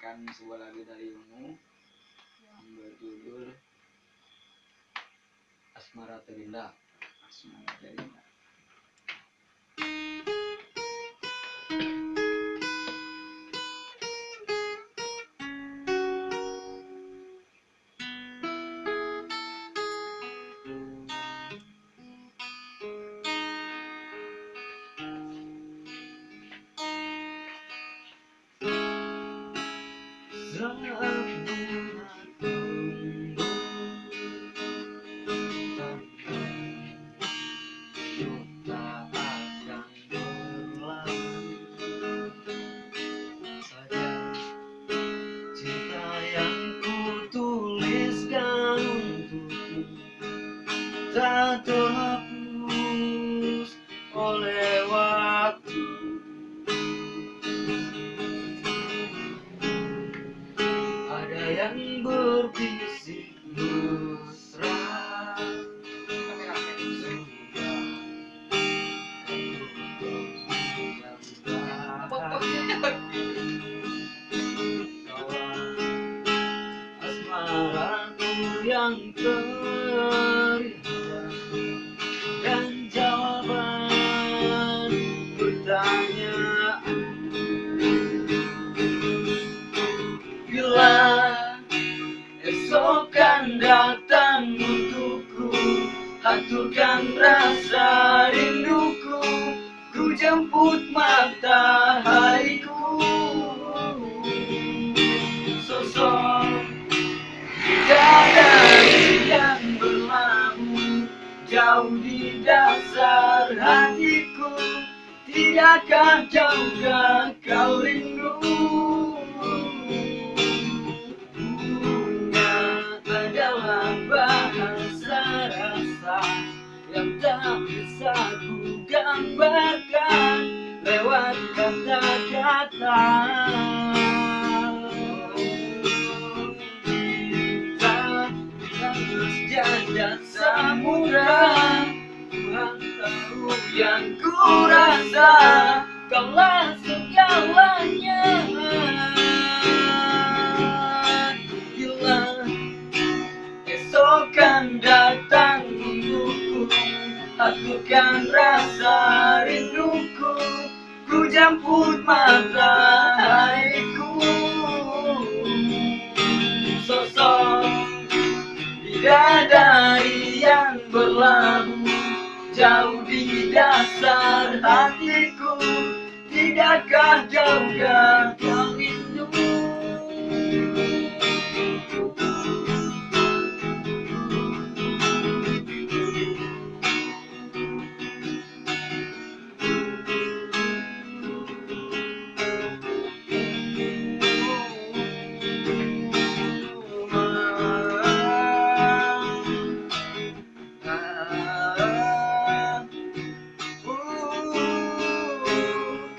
membawakan sebuah lagu dari Ungu yang berjudul Asmara Terindah. Asmara Terindah. Tak terhapus oleh waktu. Ada yang berbisik mesra, asmaraku yang terindah, dan jawaban pertanyaan. Bila esok kan datang untukku, haturkan rasa rinduku, ku jemput matahariku. Sosok bidadari yang berlabuh jauh di dasar hatiku, tidakkah juga kau rindu? Bunga adalah bahasa rasa yang tak bisa ku gambarkan lewat kata-kata. Jajah samudra, Tuhan tahu yang ku rasa, kaulah segalanya. Bila esok kan datang untukku, haturkan rasa rinduku, ku jemput matahariku. Sosok bidadari yang berlabuh jauh di dasar hatiku, tidakkah juga kau rindu?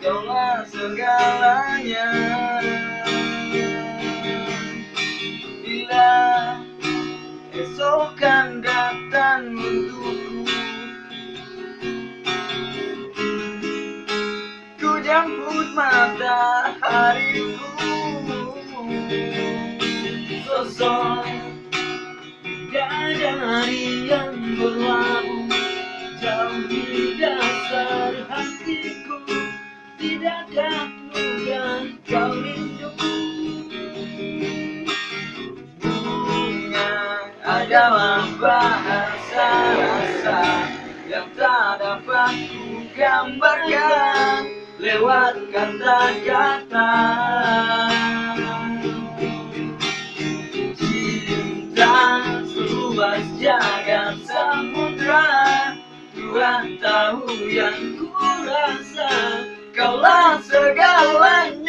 Kaulah segalanya. Bila esok kan datang untukku, ku jemput matahariku. Sosok bidadari yang berlabuh jauh di dasar hatiku, tidakkah juga kau rindu? Bunga adalah bahasa rasa yang tak dapat ku gambarkan lewat kata-kata. Cinta seluas jagat samudra, Tuhan tahu yang ku rasa, kaulah segalanya.